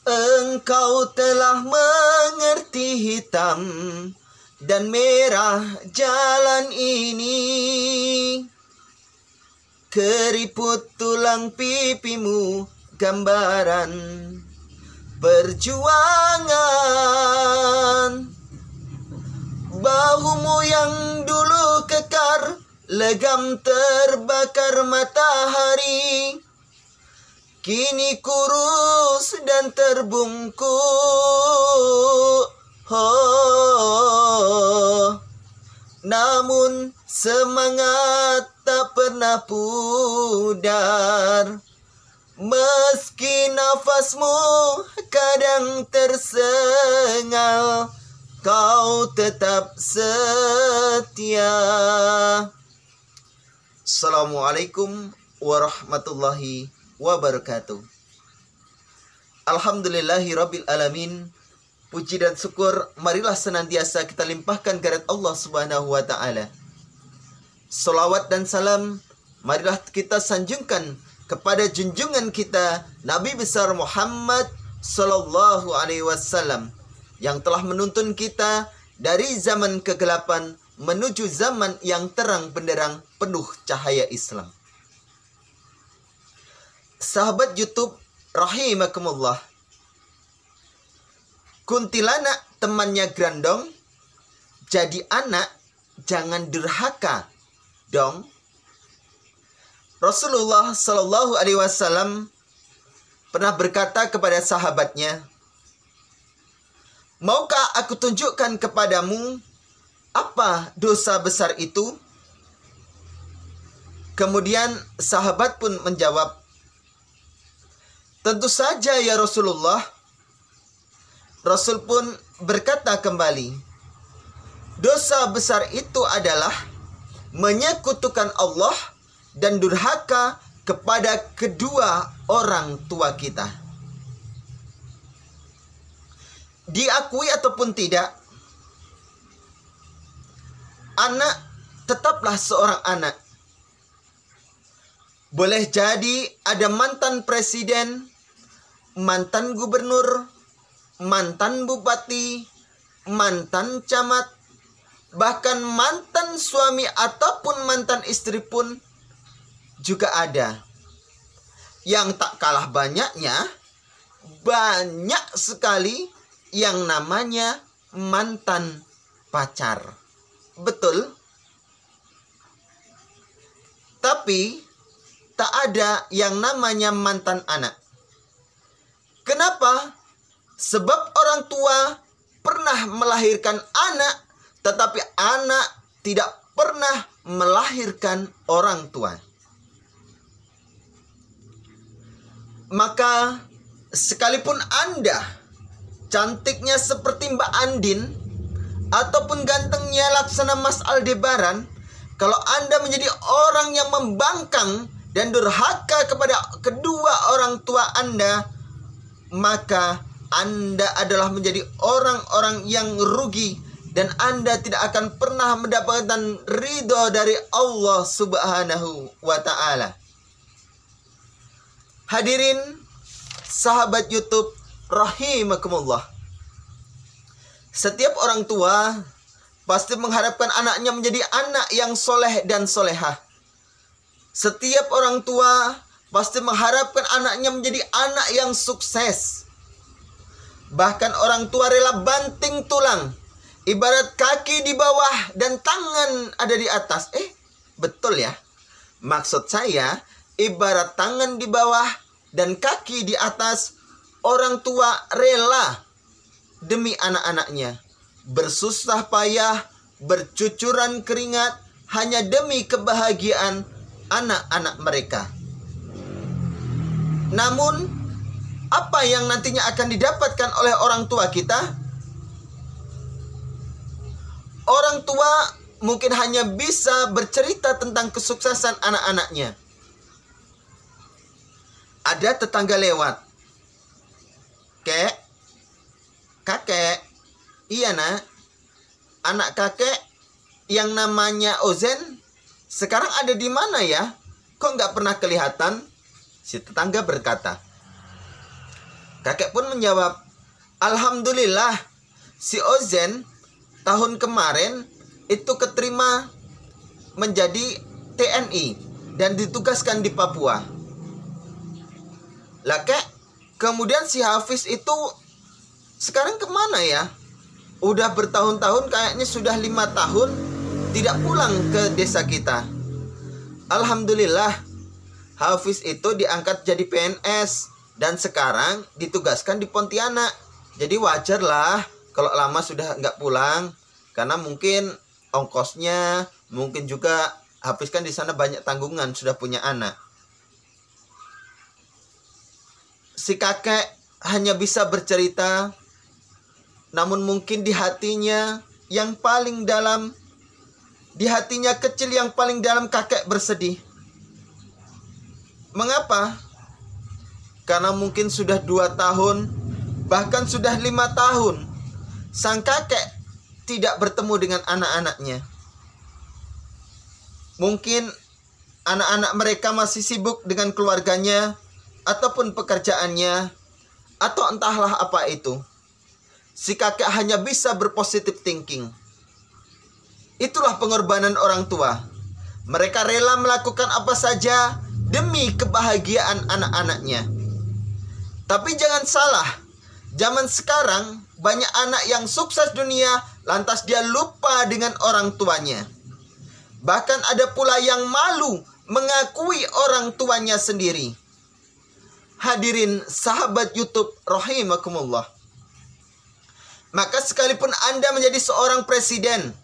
Engkau telah mengerti hitam dan merah jalan ini. Keriput tulang pipimu gambaran perjuangan. Bahumu yang dulu kekar legam terbakar matahari, kini kurus dan terbungkuk. Namun semangat tak pernah pudar. Meski nafasmu kadang tersengal, kau tetap setia. Assalamualaikum warahmatullahi wabarakatuh. Alhamdulillahirabbil alamin. Puji dan syukur marilah senantiasa kita limpahkan kehadirat Allah Subhanahu wa taala. Salawat dan salam marilah kita sanjungkan kepada junjungan kita Nabi besar Muhammad sallallahu alaihi wasallam yang telah menuntun kita dari zaman kegelapan menuju zaman yang terang benderang penuh cahaya Islam. Sahabat YouTube rahimakumullah, kuntilanak temannya Grandong, jadi anak jangan durhaka dong. Rasulullah Shallallahu Alaihi Wasallam pernah berkata kepada sahabatnya, maukah aku tunjukkan kepadamu apa dosa besar itu? Kemudian sahabat pun menjawab, tentu saja ya Rasulullah. Rasul pun berkata kembali, dosa besar itu adalah menyekutukan Allah dan durhaka kepada kedua orang tua kita. Diakui ataupun tidak, anak tetaplah seorang anak. Boleh jadi ada mantan presiden, mantan gubernur, mantan bupati, mantan camat, bahkan mantan suami ataupun mantan istri pun juga ada. Yang tak kalah banyaknya, banyak sekali yang namanya mantan pacar. Betul? Tapi tak ada yang namanya mantan anak. Kenapa? Sebab orang tua pernah melahirkan anak, tetapi anak tidak pernah melahirkan orang tua. Maka sekalipun Anda cantiknya seperti Mbak Andin ataupun gantengnya laksana Mas Aldebaran, kalau Anda menjadi orang yang membangkang dan durhaka kepada kedua orang tua Anda, maka Anda adalah menjadi orang-orang yang rugi dan Anda tidak akan pernah mendapatkan ridho dari Allah Subhanahu wa ta'ala. Hadirin sahabat YouTube rahimakumullah, setiap orang tua pasti mengharapkan anaknya menjadi anak yang soleh dan solehah. Setiap orang tua pasti mengharapkan anaknya menjadi anak yang sukses. Bahkan orang tua rela banting tulang, ibarat kaki di bawah dan tangan ada di atas. Betul ya? Maksud saya, ibarat tangan di bawah dan kaki di atas, orang tua rela demi anak-anaknya, bersusah payah, bercucuran keringat, hanya demi kebahagiaan anak-anak mereka. Namun, apa yang nantinya akan didapatkan oleh orang tua kita? Orang tua mungkin hanya bisa bercerita tentang kesuksesan anak-anaknya. Ada tetangga lewat, kakek, iya nak, anak kakek yang namanya Ozen sekarang ada di mana ya? Kok nggak pernah kelihatan? Si tetangga berkata, Kakek pun menjawab, alhamdulillah, si Ozen tahun kemarin itu keterima menjadi TNI dan ditugaskan di Papua. Lah kek, kemudian si Hafiz itu sekarang kemana ya? Udah bertahun-tahun, kayaknya sudah 5 tahun tidak pulang ke desa kita. Alhamdulillah, Hafiz itu diangkat jadi PNS dan sekarang ditugaskan di Pontianak. Jadi wajar lah kalau lama sudah nggak pulang, karena mungkin ongkosnya, mungkin juga Hafiz kan di sana banyak tanggungan, sudah punya anak. Si kakek hanya bisa bercerita, namun mungkin di hatinya yang paling dalam, di hatinya kecil yang paling dalam, kakek bersedih. Mengapa? Karena mungkin sudah 2 tahun, bahkan sudah 5 tahun, sang kakek tidak bertemu dengan anak-anaknya. Mungkin anak-anak mereka masih sibuk dengan keluarganya, ataupun pekerjaannya, atau entahlah apa itu. Si kakek hanya bisa berpositif thinking. Itulah pengorbanan orang tua. Mereka rela melakukan apa saja demi kebahagiaan anak-anaknya. Tapi jangan salah, zaman sekarang banyak anak yang sukses dunia, lantas dia lupa dengan orang tuanya. Bahkan ada pula yang malu mengakui orang tuanya sendiri. Hadirin sahabat YouTube rahimakumullah. Maka sekalipun Anda menjadi seorang presiden,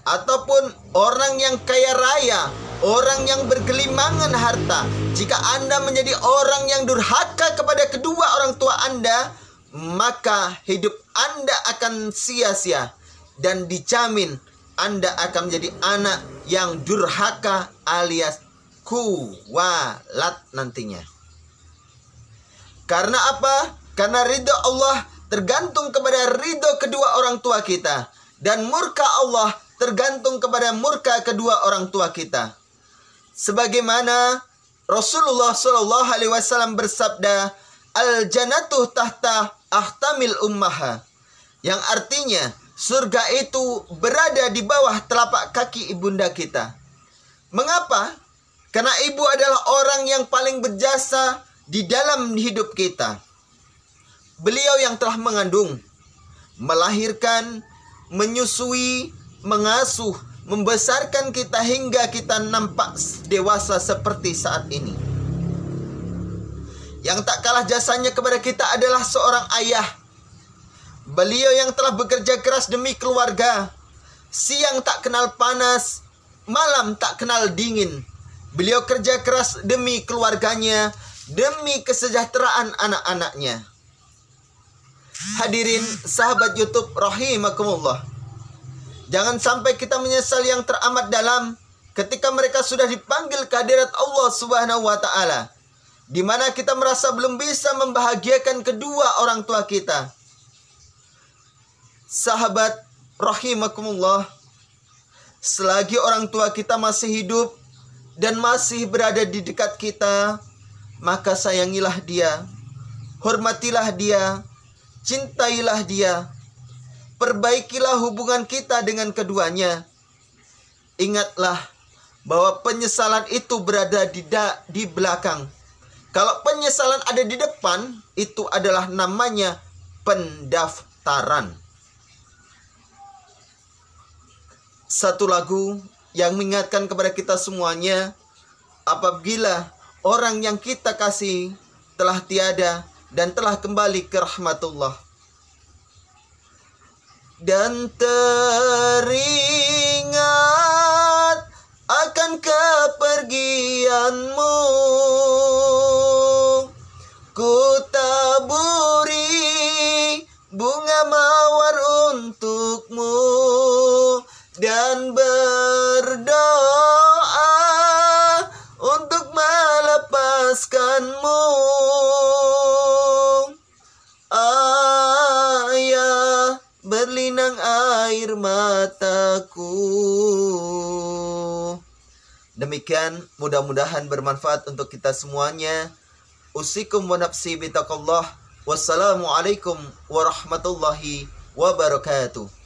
ataupun orang yang kaya raya, orang yang bergelimangan harta, jika Anda menjadi orang yang durhaka kepada kedua orang tua Anda, maka hidup Anda akan sia-sia dan dijamin Anda akan menjadi anak yang durhaka alias kuwalat nantinya. Karena apa? Karena ridho Allah tergantung kepada ridho kedua orang tua kita, dan murka Allah tergantung kepada murka kedua orang tua kita. Sebagaimana Rasulullah SAW bersabda, al jannatu tahta ahtamil ummaha, yang artinya surga itu berada di bawah telapak kaki ibunda kita. Mengapa? Karena ibu adalah orang yang paling berjasa di dalam hidup kita. Beliau yang telah mengandung, melahirkan, menyusui, mengasuh, membesarkan kita hingga kita nampak dewasa seperti saat ini. Yang tak kalah jasanya kepada kita adalah seorang ayah. Beliau yang telah bekerja keras demi keluarga. Siang tak kenal panas, malam tak kenal dingin. Beliau kerja keras demi keluarganya, demi kesejahteraan anak-anaknya. Hadirin sahabat YouTube rahimakumullah. Jangan sampai kita menyesal yang teramat dalam ketika mereka sudah dipanggil ke hadirat Allah Subhanahu wa taala, di mana kita merasa belum bisa membahagiakan kedua orang tua kita. Sahabat rahimakumullah, selagi orang tua kita masih hidup dan masih berada di dekat kita, maka sayangilah dia, hormatilah dia, cintailah dia, perbaikilah hubungan kita dengan keduanya. Ingatlah bahwa penyesalan itu berada di belakang. Kalau penyesalan ada di depan, itu adalah namanya pendaftaran. Satu lagu yang mengingatkan kepada kita semuanya, apabila orang yang kita kasih telah tiada dan telah kembali ke rahmatullah. Dan teringat akan kepergianmu, ku taburi bunga mawar untukmu, dan berdoa untuk melepaskanmu. Ayah, berlinang air mataku. Demikian, mudah-mudahan bermanfaat untuk kita semuanya. Usikum wa nafsi bitaqallah. Wassalamualaikum warahmatullahi wabarakatuh.